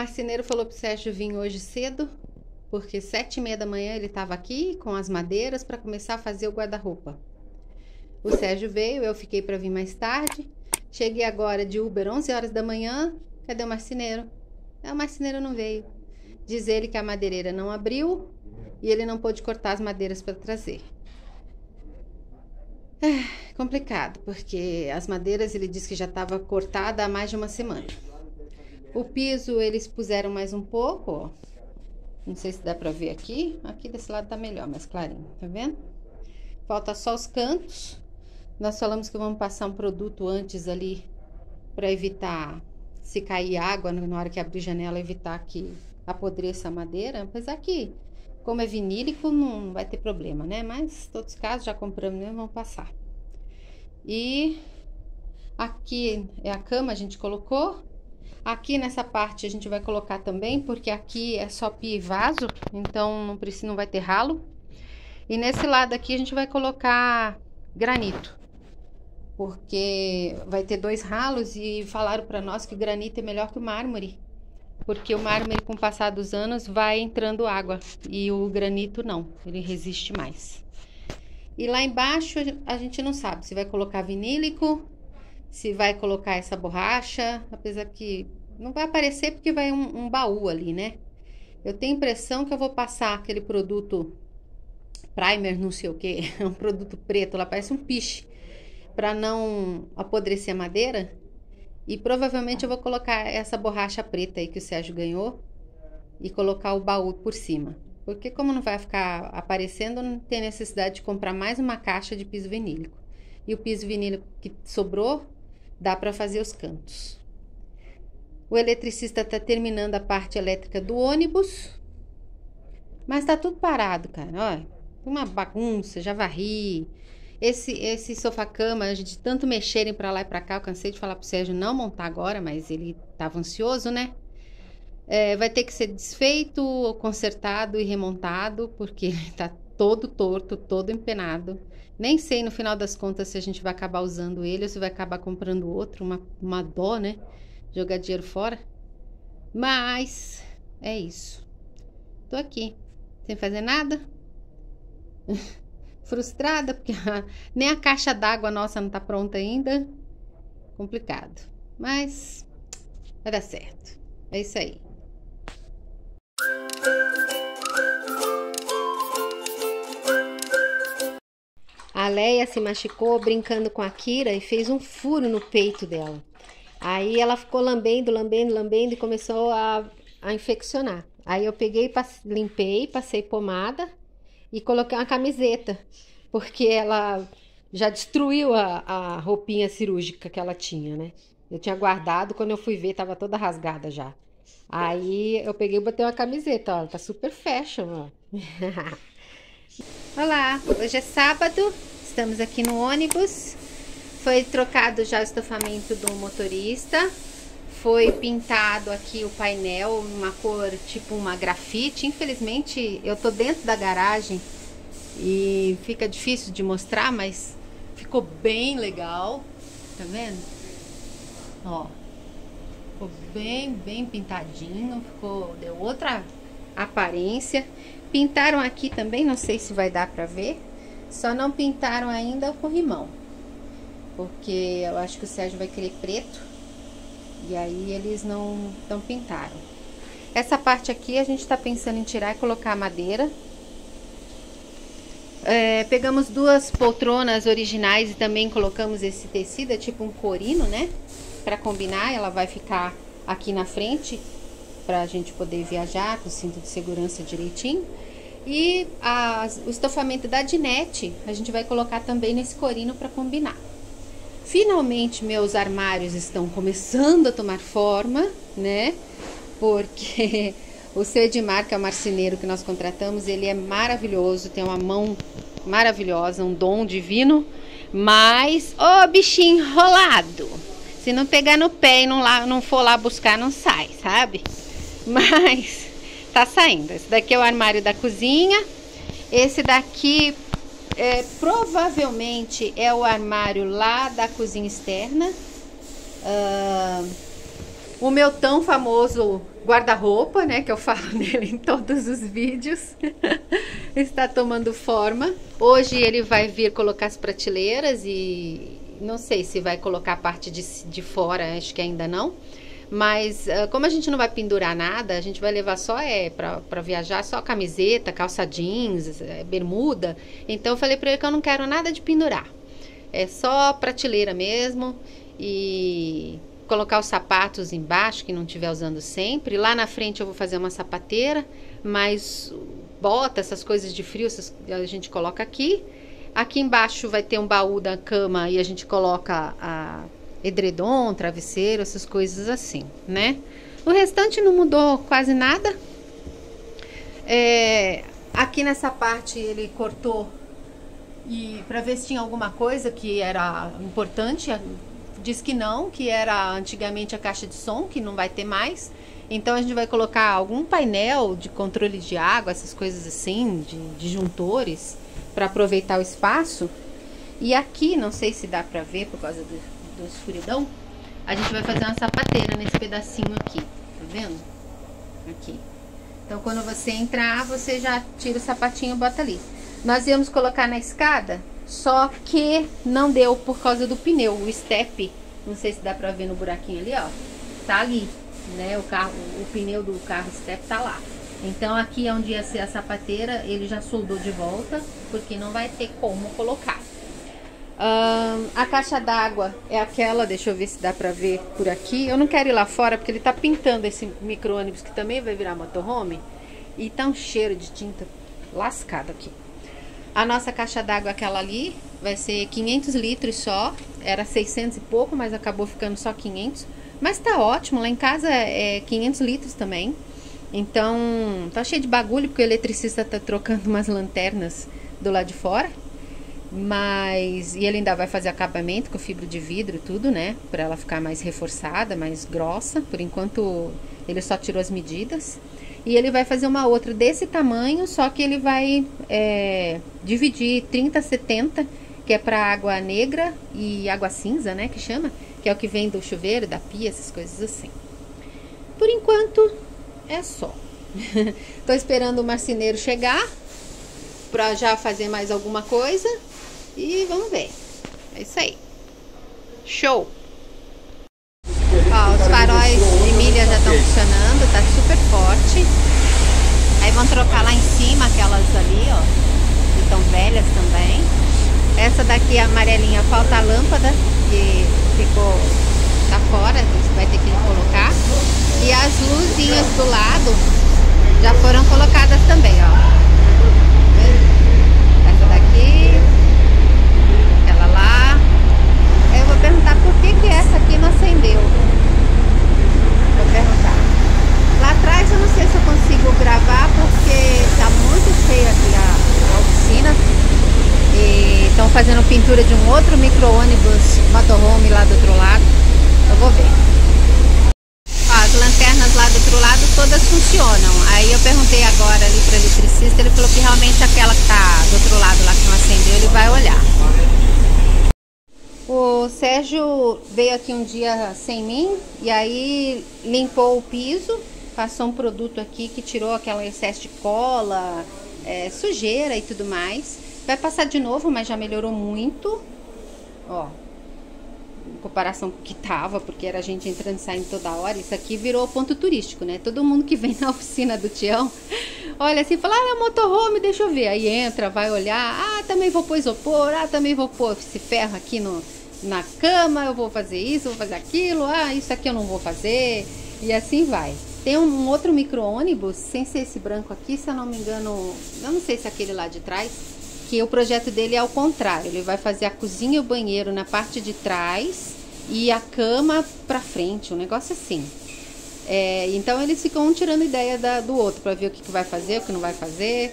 marceneiro falou pro Sérgio vir hoje cedo, porque 7h30 da manhã ele estava aqui com as madeiras para começar a fazer o guarda-roupa. O Sérgio veio, eu fiquei para vir mais tarde. Cheguei agora de Uber 11 horas da manhã. Cadê o marceneiro? O marceneiro não veio. Diz ele que a madeireira não abriu e ele não pôde cortar as madeiras para trazer. É complicado, porque as madeiras ele disse que já estava cortada há mais de uma semana. O piso eles puseram mais um pouco, ó. Não sei se dá para ver aqui. Aqui desse lado tá melhor, mais clarinho, tá vendo? Falta só os cantos. Nós falamos que vamos passar um produto antes ali para evitar, se cair água na hora que abrir janela, evitar que apodreça a madeira. Apesar que, como é vinílico, não vai ter problema, né? Mas, em todos os casos, já compramos mesmo, vamos passar. E aqui é a cama, a gente colocou. Aqui nessa parte a gente vai colocar também, porque aqui é só pia e vaso, então não precisa, não vai ter ralo. E nesse lado aqui a gente vai colocar granito, porque vai ter 2 ralos e falaram para nós que o granito é melhor que o mármore, porque o mármore com o passar dos anos vai entrando água e o granito não, ele resiste mais. E lá embaixo a gente não sabe se vai colocar vinílico, se vai colocar essa borracha, apesar que não vai aparecer porque vai um baú ali, né? Eu tenho a impressão que eu vou passar aquele produto primer, não sei o que, um produto preto lá, parece um piche, para não apodrecer a madeira. E provavelmente eu vou colocar essa borracha preta aí que o Sérgio ganhou e colocar o baú por cima. Porque como não vai ficar aparecendo, não tem necessidade de comprar mais uma caixa de piso vinílico. E o piso vinílico que sobrou, dá para fazer os cantos. O eletricista está terminando a parte elétrica do ônibus. Mas tá tudo parado, cara. Olha, uma bagunça, já varri. Esse sofá-cama, a gente tanto mexerem para lá e para cá, eu cansei de falar pro Sérgio não montar agora, mas ele tava ansioso, né? Vai ter que ser desfeito, consertado e remontado, porque ele tá todo torto, todo empenado. Nem sei no final das contas se a gente vai acabar usando ele ou se vai acabar comprando outro, uma dó, né? Jogar dinheiro fora. Mas é isso. Tô aqui, sem fazer nada. Frustrada, porque nem a caixa d'água nossa não tá pronta ainda. Complicado. Mas vai dar certo. É isso aí. A Leia se machucou brincando com a Kira e fez um furo no peito dela. Aí ela ficou lambendo e começou a infeccionar. Aí eu peguei, limpei, passei pomada e coloquei uma camiseta, porque ela já destruiu a roupinha cirúrgica que ela tinha, né? Eu tinha guardado, quando eu fui ver, tava toda rasgada já. Aí eu peguei e botei uma camiseta, ó, tá super fashion, ó. Olá, hoje é sábado, estamos aqui no ônibus. Foi trocado já o estofamento do motorista. Foi pintado aqui o painel, uma cor tipo uma grafite. Infelizmente eu tô dentro da garagem e fica difícil de mostrar, mas ficou bem legal, tá vendo? Ó, ficou bem pintadinho, deu outra aparência. Pintaram aqui também, não sei se vai dar pra ver, só não pintaram ainda o corrimão, porque eu acho que o Sérgio vai querer preto, e aí eles não pintaram. Essa parte aqui a gente tá pensando em tirar e colocar madeira. Pegamos 2 poltronas originais e também colocamos esse tecido, é tipo um corino, né? Pra combinar, ela vai ficar aqui na frente, pra gente poder viajar com o cinto de segurança direitinho. E o estofamento da dinette a gente vai colocar também nesse corino para combinar. Finalmente meus armários estão começando a tomar forma, né? Porque o seu Edmar, que é o marceneiro que nós contratamos, ele é maravilhoso, tem uma mão maravilhosa, um dom divino, mas ô bichinho enrolado, se não pegar no pé e não for lá buscar, não sai, sabe? Mas tá saindo. Esse daqui é o armário da cozinha. Esse daqui provavelmente é o armário lá da cozinha externa. O meu tão famoso guarda-roupa, né, que eu falo nele em todos os vídeos, está tomando forma. Hoje ele vai vir colocar as prateleiras e não sei se vai colocar a parte de fora, acho que ainda não. Mas como a gente não vai pendurar nada, a gente vai levar só para viajar, só camiseta, calça jeans, bermuda. Então eu falei para ele que eu não quero nada de pendurar. É só prateleira mesmo e colocar os sapatos embaixo, que não estiver usando sempre. Lá na frente eu vou fazer uma sapateira, mas bota, essas coisas de frio, a gente coloca aqui. Aqui embaixo vai ter um baú da cama e a gente coloca a edredom, travesseiro, essas coisas assim, né? O restante não mudou quase nada. Aqui nessa parte ele cortou e para ver se tinha alguma coisa que era importante. Diz que não, que era antigamente a caixa de som, que não vai ter mais. Então a gente vai colocar algum painel de controle de água, essas coisas assim, de disjuntores, para aproveitar o espaço. E aqui, não sei se dá pra ver por causa do escuridão, a gente vai fazer uma sapateira nesse pedacinho aqui, tá vendo? Aqui. Então quando você entrar, você já tira o sapatinho e bota ali. Nós íamos colocar na escada, só que não deu por causa do pneu, o step, não sei se dá pra ver no buraquinho ali, ó, tá ali, né? O pneu do carro step tá lá. Então aqui é onde ia ser a sapateira, ele já soldou de volta, porque não vai ter como colocar. A caixa d'água é aquela, deixa eu ver se dá pra ver por aqui. Eu não quero ir lá fora porque ele tá pintando esse micro-ônibus que também vai virar motorhome. E tá um cheiro de tinta lascado aqui. A nossa caixa d'água, aquela ali, vai ser 500 litros só. Era 600 e pouco, mas acabou ficando só 500. Mas tá ótimo, lá em casa é 500 litros também. Então, tá cheio de bagulho, porque o eletricista tá trocando umas lanternas do lado de fora. E ele ainda vai fazer acabamento com fibra de vidro e tudo, né? Pra ela ficar mais reforçada, mais grossa. Por enquanto, ele só tirou as medidas. E ele vai fazer uma outra desse tamanho, só que ele vai dividir 30-70, que é para água negra e água cinza, né, que chama, que é o que vem do chuveiro, da pia, essas coisas assim. Por enquanto, é só. Tô esperando o marceneiro chegar para já fazer mais alguma coisa e vamos ver. É isso aí. Show! Ó, os faróis de milha já estão funcionando, tá super forte. Aí vão trocar lá em cima aquelas ali, ó, que estão velhas também. Essa daqui, a amarelinha, falta a lâmpada, que tá fora, a gente vai ter que colocar. E as luzinhas do lado já foram colocadas também, ó. Essa daqui, aquela lá. Eu vou perguntar por que essa aqui não acendeu. Vou perguntar. Lá atrás eu não sei se eu consigo gravar porque tá muito cheia aqui a oficina. E estão fazendo pintura de um outro micro-ônibus motorhome lá do outro lado. Eu vou ver. Ó, as lanternas lá do outro lado todas funcionam. Aí eu perguntei agora ali para o eletricista, ele falou que realmente aquela que tá do outro lado lá que não acendeu, ele vai olhar. O Sérgio veio aqui um dia sem mim e aí limpou o piso, passou um produto aqui que tirou aquela excesso de cola, sujeira e tudo mais. Vai passar de novo, mas já melhorou muito, ó, em comparação com o que tava, porque era gente entrando e saindo toda hora. Isso aqui virou ponto turístico, né? Todo mundo que vem na oficina do Tião olha assim e fala, é motorhome, deixa eu ver. Aí entra, vai olhar, também vou pôr isopor, também vou pôr esse ferro aqui na cama, eu vou fazer isso, vou fazer aquilo, isso aqui eu não vou fazer, e assim vai. Tem um outro micro-ônibus, sem ser esse branco aqui, se eu não me engano, eu não sei se é aquele lá de trás, que o projeto dele é ao contrário, ele vai fazer a cozinha e o banheiro na parte de trás e a cama pra frente, um negócio assim. Então eles ficam um tirando ideia do outro, pra ver o que vai fazer, o que não vai fazer.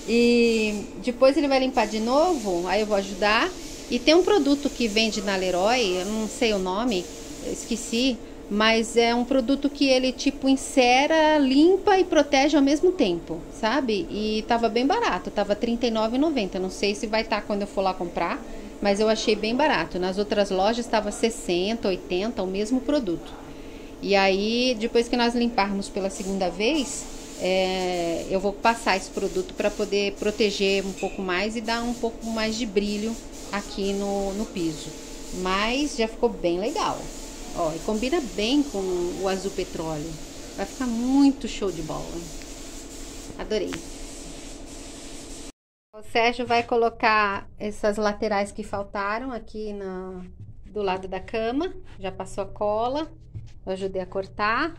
E depois ele vai limpar de novo, aí eu vou ajudar. E tem um produto que vende na Leroy, eu não sei o nome, esqueci, mas é um produto que ele tipo encera, limpa e protege ao mesmo tempo, sabe? E tava bem barato, tava R$ 39,90, não sei se vai estar quando eu for lá comprar, mas eu achei bem barato. Nas outras lojas tava 60, 80, o mesmo produto. E aí, depois que nós limparmos pela segunda vez, eu vou passar esse produto para poder proteger um pouco mais e dar um pouco mais de brilho aqui no piso. Mas já ficou bem legal. Ó, e combina bem com o azul petróleo. Vai ficar muito show de bola. Adorei. O Sérgio vai colocar essas laterais que faltaram aqui do lado da cama. Já passou a cola. Eu ajudei a cortar.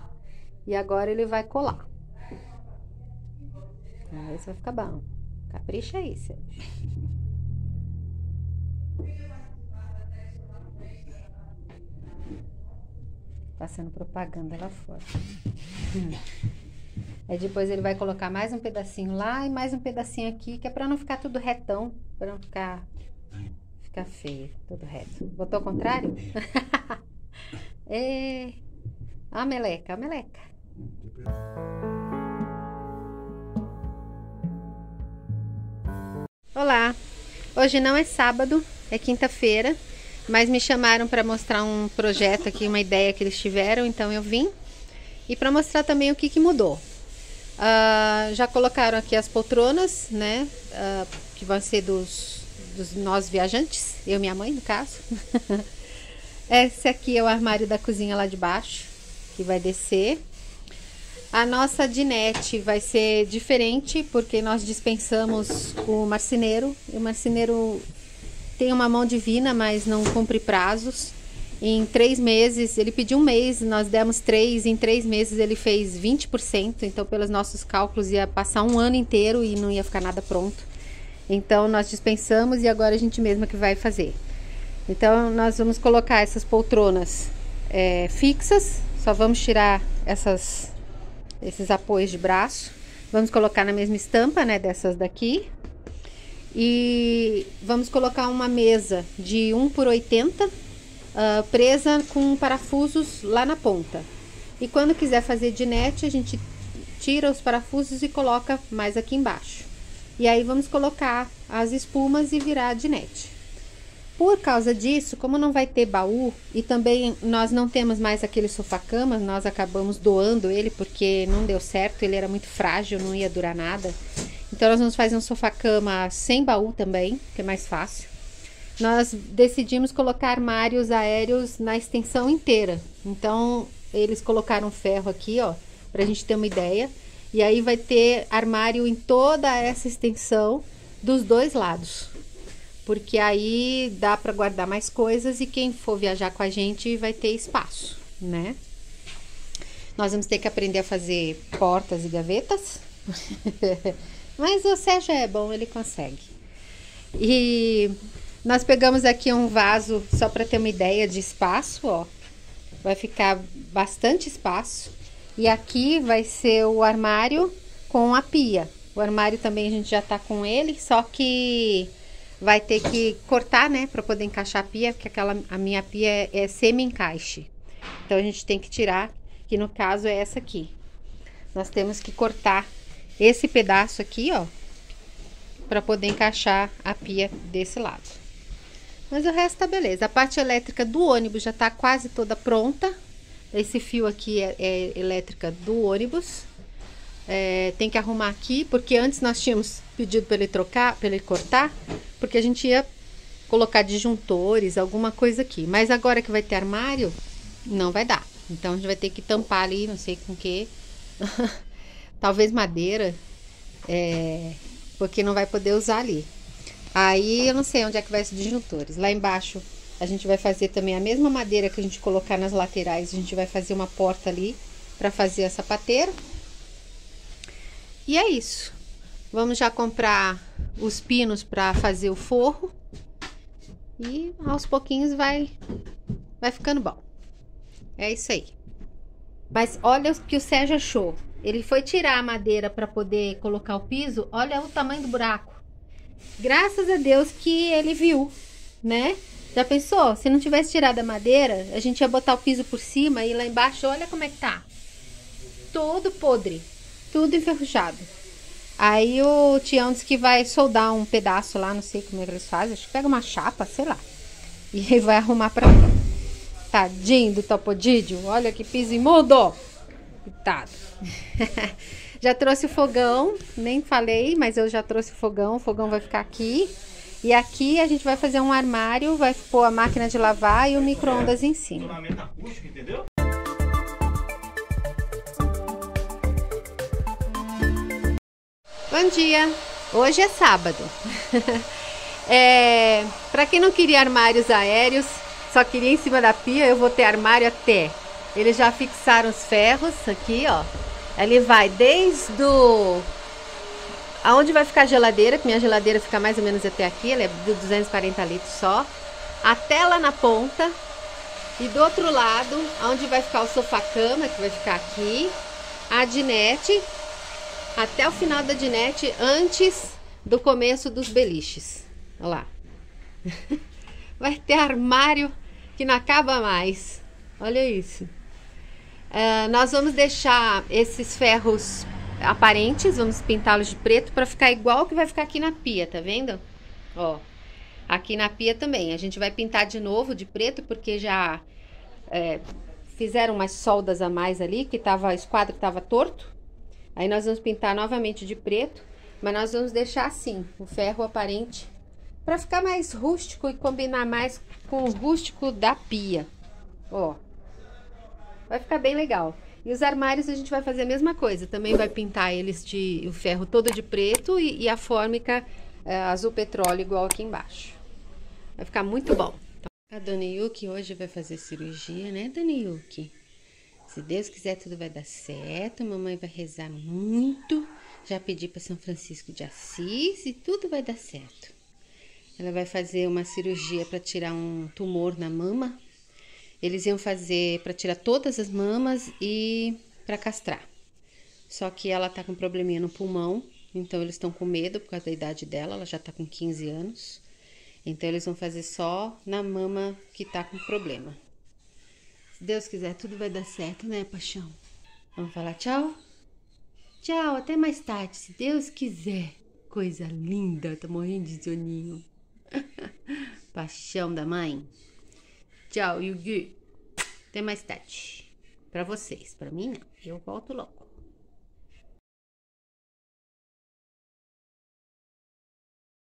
E agora ele vai colar. Vamos ver se vai ficar bom. Capricha aí, Sérgio. Passando propaganda lá fora. Aí depois ele vai colocar mais um pedacinho lá e mais um pedacinho aqui, que é pra não ficar tudo retão, pra não ficar feio, tudo reto. Botou ao contrário? A meleca, a meleca. Olá, hoje não é sábado, é quinta-feira, mas me chamaram para mostrar um projeto aqui, uma ideia que eles tiveram, então eu vim. E para mostrar também o que mudou. Já colocaram aqui as poltronas, né, que vão ser dos nós viajantes, eu e minha mãe no caso. Esse aqui é o armário da cozinha lá de baixo, que vai descer. A nossa dinette vai ser diferente, porque nós dispensamos o marceneiro. O marceneiro tem uma mão divina, mas não cumpre prazos. Em 3 meses, ele pediu 1 mês, nós demos 3, em 3 meses ele fez 20%, então pelos nossos cálculos ia passar 1 ano inteiro e não ia ficar nada pronto. Então nós dispensamos e agora a gente mesma que vai fazer. Então nós vamos colocar essas poltronas fixas, só vamos tirar esses apoios de braço, vamos colocar na mesma estampa, né, dessas daqui. E vamos colocar uma mesa de 1x80, presa com parafusos lá na ponta. E quando quiser fazer dinette, a gente tira os parafusos e coloca mais aqui embaixo. E aí vamos colocar as espumas e virar a dinette. Por causa disso, como não vai ter baú e também nós não temos mais aquele sofá-cama, nós acabamos doando ele porque não deu certo, ele era muito frágil, não ia durar nada. Então nós vamos fazer um sofá-cama sem baú também, que é mais fácil. Nós decidimos colocar armários aéreos na extensão inteira. Então eles colocaram ferro aqui, ó, pra gente ter uma ideia. E aí vai ter armário em toda essa extensão dos 2 lados. Porque aí dá para guardar mais coisas e quem for viajar com a gente vai ter espaço, né? Nós vamos ter que aprender a fazer portas e gavetas. Mas o Sérgio é bom, ele consegue. E nós pegamos aqui um vaso só para ter uma ideia de espaço, ó. Vai ficar bastante espaço. E aqui vai ser o armário com a pia. O armário também a gente já tá com ele, só que vai ter que cortar, né, para poder encaixar a pia, porque a minha pia é semi-encaixe. Então a gente tem que tirar, que no caso é essa aqui. Nós temos que cortar esse pedaço aqui, ó, para poder encaixar a pia desse lado. Mas o resto tá beleza. A parte elétrica do ônibus já tá quase toda pronta. Esse fio aqui é elétrica do ônibus. Tem que arrumar aqui, porque antes nós tínhamos pedido para ele trocar, para ele cortar, porque a gente ia colocar disjuntores, alguma coisa aqui. Mas agora que vai ter armário, não vai dar. Então a gente vai ter que tampar ali, não sei com que. Talvez madeira, porque não vai poder usar ali. Aí eu não sei onde é que vai esses disjuntores. Lá embaixo a gente vai fazer também a mesma madeira que a gente colocar nas laterais. A gente vai fazer uma porta ali para fazer a sapateira. E é isso. Vamos já comprar os pinos para fazer o forro. E aos pouquinhos vai ficando bom. É isso aí. Mas olha o que o Sérgio achou. Ele foi tirar a madeira para poder colocar o piso. Olha o tamanho do buraco. Graças a Deus que ele viu, né? Já pensou? Se não tivesse tirado a madeira, a gente ia botar o piso por cima e lá embaixo, olha como é que tá. Todo podre. Tudo enferrujado. Aí o Tião disse que vai soldar um pedaço lá, não sei como é que eles fazem. Acho que pega uma chapa, sei lá. E vai arrumar pra cá. Tadinho do Topodídio. Olha que piso imundo. Coitado. Já trouxe o fogão. Nem falei, mas eu já trouxe o fogão. O fogão vai ficar aqui. E aqui a gente vai fazer um armário. Vai pôr a máquina de lavar e o micro-ondas em cima. Entendeu? Bom dia. Hoje é sábado. Para quem não queria armários aéreos, só queria em cima da pia, eu vou ter armário até. Eles já fixaram os ferros aqui, ó. Ele vai desde aonde vai ficar a geladeira, que minha geladeira fica mais ou menos até aqui, ela é de 240 litros só, até lá na ponta. E do outro lado, onde vai ficar o sofá-cama, que vai ficar aqui, a dinette, até o final da dinette, antes do começo dos beliches. Olha lá. Vai ter armário que não acaba mais. Olha isso. Nós vamos deixar esses ferros aparentes, vamos pintá-los de preto para ficar igual que vai ficar aqui na pia, tá vendo? Ó, aqui na pia também. A gente vai pintar de novo de preto porque já fizeram umas soldas a mais ali, que o esquadro estava torto. Aí nós vamos pintar novamente de preto, mas nós vamos deixar assim, o ferro aparente, para ficar mais rústico e combinar mais com o rústico da pia. Ó, vai ficar bem legal. E os armários a gente vai fazer a mesma coisa, também vai pintar eles o ferro todo de preto e a fórmica azul petróleo igual aqui embaixo. Vai ficar muito bom. A Dona Yuki hoje vai fazer cirurgia, né, Dona Yuki? Se Deus quiser, tudo vai dar certo. Mamãe vai rezar muito. Já pedi para São Francisco de Assis e tudo vai dar certo. Ela vai fazer uma cirurgia para tirar um tumor na mama. Eles iam fazer para tirar todas as mamas e para castrar. Só que ela tá com um probleminha no pulmão. Então eles estão com medo por causa da idade dela. Ela já tá com 15 anos. Então eles vão fazer só na mama que tá com problema. Se Deus quiser, tudo vai dar certo, né, paixão? Vamos falar tchau? Tchau, até mais tarde, se Deus quiser. Coisa linda, tô morrendo de soninho. Paixão da mãe. Tchau, Yugi. Até mais tarde. Pra vocês, pra mim não. Eu volto logo.